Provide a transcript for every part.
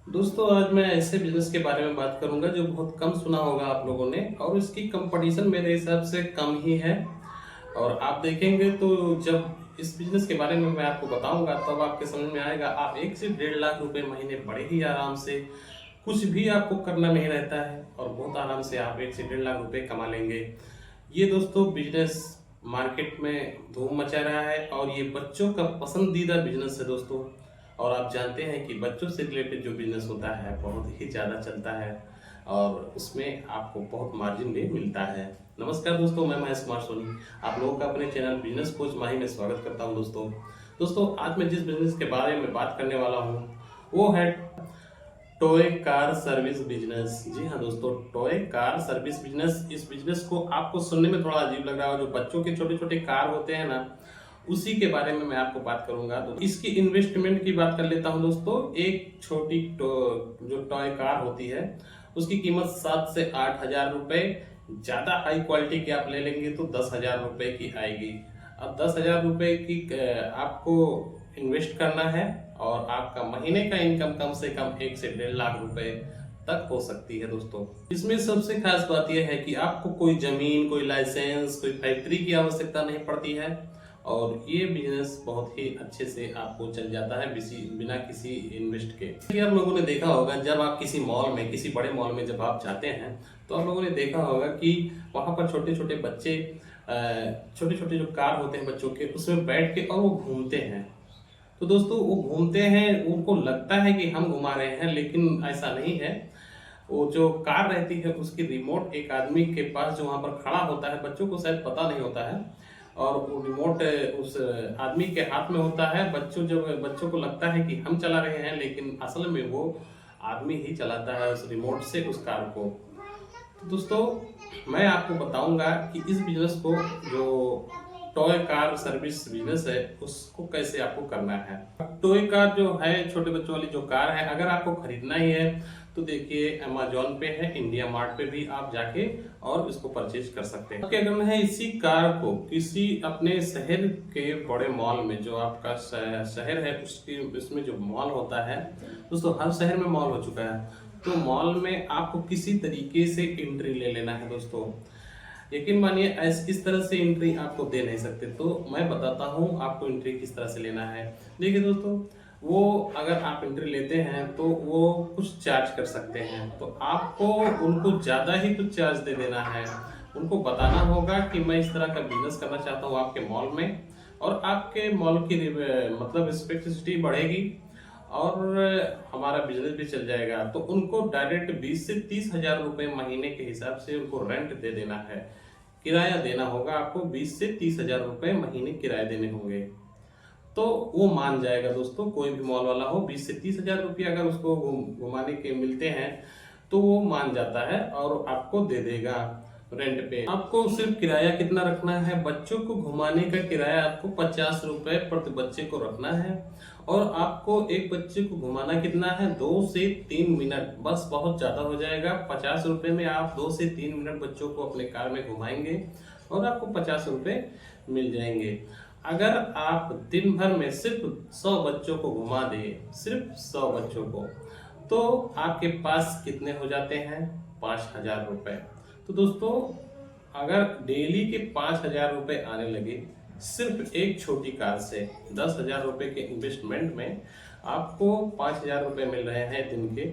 दोस्तों आज मैं ऐसे बिजनेस के बारे में बात करूंगा जो बहुत कम सुना होगा आप लोगों ने और इसकी कंपटीशन मेरे हिसाब से कम ही है। और आप देखेंगे तो जब इस बिजनेस के बारे में मैं आपको बताऊंगा तब आपके समझ में आएगा। आप 1 से 1.5 लाख रुपए महीने बड़े ही आराम से, कुछ भी आपको करना नहीं रहता है और बहुत आराम से आप 1 से 1.5 लाख रुपए कमा लेंगे। ये दोस्तों बिजनेस मार्केट में धूम मचा रहा है और ये बच्चों का पसंदीदा बिजनेस है दोस्तों। और आप जानते हैं कि बच्चों से रिलेटेड जो बिजनेस होता है बहुत ही ज़्यादा चलता है और उसमें आपको बहुत मार्जिन भी मिलता है। नमस्कार दोस्तों, मैं महेश कुमार सोनी आप लोगों का अपने चैनल बिजनेस कोच माही में स्वागत करता हूं। दोस्तों आज मैं जिस बिजनेस के बारे में बात करने वाला हूं वो है टॉय कार सर्विस बिजनेस। जी हाँ दोस्तों, टॉय कार सर्विस बिजनेस। इस बिजनेस को आपको सुनने में थोड़ा अजीब लग रहा है, जो बच्चों के छोटे छोटे कार होते हैं ना, उसी के बारे में मैं आपको बात करूंगा। तो इसकी इन्वेस्टमेंट की बात कर लेता हूं दोस्तों। एक छोटी जो टॉय कार होती है उसकी कीमत 7 से 8 हजार रुपए। ज्यादा हाई क्वालिटी की आप ले लेंगे तो 10 हजार रुपए की आएगी। अब 10 हजार रुपए की आपको इन्वेस्ट करना है और आपका महीने का इनकम कम से कम 1 से 1.5 लाख रुपए तक हो सकती है दोस्तों। इसमें सबसे खास बात यह है कि आपको कोई जमीन, कोई लाइसेंस, कोई फैक्ट्री की आवश्यकता नहीं पड़ती है और ये बिजनेस बहुत ही अच्छे से आपको चल जाता है बिना किसी इन्वेस्ट के। कि आप लोगों ने देखा होगा जब आप किसी मॉल में, किसी बड़े मॉल में जब आप जाते हैं तो आप लोगों ने देखा होगा कि वहां पर छोटे छोटे बच्चे, छोटे छोटे जो कार होते हैं बच्चों के, उसमें बैठ के और वो घूमते हैं। तो दोस्तों वो घूमते हैं, उनको लगता है कि हम घुमा रहे हैं, लेकिन ऐसा नहीं है। वो जो कार रहती है उसकी रिमोट एक आदमी के पास जो वहां पर खड़ा होता है, बच्चों को शायद पता नहीं होता है, और वो रिमोट उस आदमी के हाथ में होता है। बच्चों को लगता है कि हम चला रहे हैं, लेकिन असल में वो आदमी ही चलाता है उस रिमोट से उस कार को। तो दोस्तों मैं आपको बताऊंगा कि इस बिजनेस को, जो टॉय कार सर्विस बिजनेस है, उसको कैसे आपको करना है। टॉय कार जो है, छोटे बच्चों वाली जो कार है, अगर आपको खरीदना ही है तो देखिए अमेजोन पे है, इंडिया मार्ट पे भी आप जाके और इसको परचेज कर सकते हैं। क्या करना है, इसी कार को किसी अपने शहर के बड़े मॉल में, जो आपका शहर है उसकी इसमें जो मॉल होता है दोस्तों, हर शहर में मॉल हो चुका है, तो मॉल में आपको किसी तरीके से एंट्री ले लेना है दोस्तों। यकीन मानिए इस तरह से एंट्री आपको दे नहीं सकते, तो मैं बताता हूँ आपको एंट्री किस तरह से लेना है। देखिए दोस्तों, वो अगर आप एंट्री लेते हैं तो वो कुछ चार्ज कर सकते हैं, तो आपको उनको ज़्यादा ही कुछ चार्ज दे देना है। उनको बताना होगा कि मैं इस तरह का बिजनेस करना चाहता हूँ आपके मॉल में, और आपके मॉल की मतलब स्पेसिसिटी बढ़ेगी और हमारा बिजनेस भी चल जाएगा। तो उनको डायरेक्ट 20 से 30 हजार रुपए महीने के हिसाब से उनको रेंट दे देना है, किराया देना होगा आपको। 20 से 30 हजार रुपए महीने किराए देने होंगे, तो वो मान जाएगा दोस्तों। कोई भी मॉल वाला हो, 20 से 30 हजार रुपये अगर उसको घुमाने के मिलते हैं तो वो मान जाता है और आपको दे देगा रेंट पे। आपको सिर्फ किराया कितना रखना है, बच्चों को घुमाने का किराया आपको 50 रुपए प्रति बच्चे को रखना है। और आपको एक बच्चे को घुमाना कितना है, 2 से 3 मिनट, बस बहुत ज्यादा हो जाएगा। 50 रुपए में आप 2 से 3 मिनट बच्चों को अपने कार में घुमाएंगे और आपको 50 रुपए मिल जाएंगे। अगर आप दिन भर में सिर्फ 100 बच्चों को घुमा दे, सिर्फ 100 बच्चों को, तो आपके पास कितने हो जाते हैं, 5 हजार रुपए। तो दोस्तों अगर डेली के 5 हजार रुपए आने लगे सिर्फ एक छोटी कार से, 10 हजार रुपए के इन्वेस्टमेंट में आपको 5 हजार रुपए मिल रहे हैं दिन के,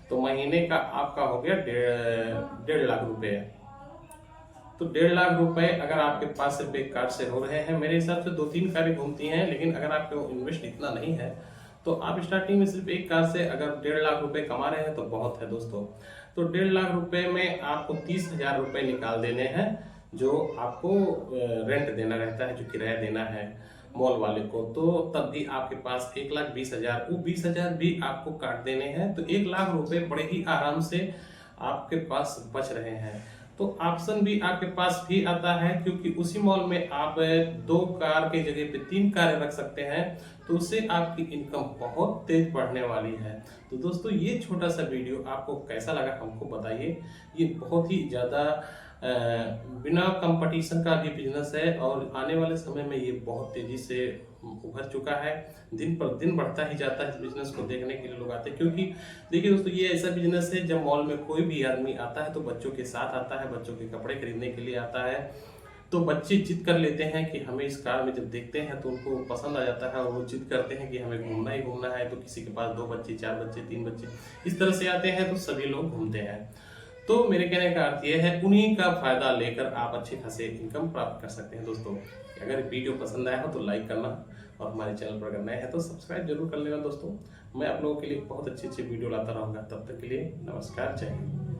तो महीने का आपका हो गया 1.5 लाख रुपए। तो 1.5 लाख रुपए अगर आपके पास सिर्फ एक कार से हो रहे हैं, मेरे हिसाब से 2-3 कारें घूमती हैं, लेकिन अगर आपको इन्वेस्ट इतना नहीं है तो आप स्टार्टिंग में सिर्फ एक कार से अगर 1.5 लाख रुपए कमा रहे हैं तो बहुत है दोस्तों। तो 1.5 लाख रुपए में आपको 30 हजार रुपए निकाल देने हैं, जो आपको रेंट देना रहता है, जो किराया देना है मॉल वाले को। तो तब भी आपके पास 1,20,000, वो 20 हजार भी आपको काट देने हैं, तो 1 लाख रुपए बड़े ही आराम से आपके पास बच रहे हैं। तो ऑप्शन भी आपके पास भी आता है, क्योंकि उसी मॉल में आप 2 कार के जगह पे 3 कारें रख सकते हैं, तो उससे आपकी इनकम बहुत तेज बढ़ने वाली है। तो दोस्तों ये छोटा सा वीडियो आपको कैसा लगा हमको बताइए। ये बहुत ही ज़्यादा बिना कंपटीशन का भी बिजनेस है और आने वाले समय में ये बहुत तेजी से उभर चुका है। दिन पर दिन बढ़ता ही जाता है। इस बिजनेस को देखने के लिए लोग आते हैं, क्योंकि देखिए दोस्तों, ये ऐसा बिजनेस है जब मॉल में कोई भी आदमी आता है तो बच्चों के साथ आता है, बच्चों के कपड़े खरीदने के लिए आता है। तो बच्चे जिद कर लेते हैं कि हमें इस कार में जब देखते हैं तो उनको पसंद आ जाता है और वो जिद करते हैं कि हमें घूमना ही घूमना है। तो किसी के पास 2 बच्चे, 4 बच्चे, 3 बच्चे इस तरह से आते हैं, तो सभी लोग घूमते हैं। तो मेरे कहने का अर्थ यह है, उन्हीं का फायदा लेकर आप अच्छे खासे इनकम प्राप्त कर सकते हैं। दोस्तों, अगर वीडियो पसंद आया हो तो लाइक करना, और हमारे चैनल पर अगर नए हैं तो सब्सक्राइब जरूर कर लेना। दोस्तों, मैं आप लोगों के लिए बहुत अच्छी वीडियो लाता रहूँगा। तब तक के लिए नमस्कार, जय हिंद।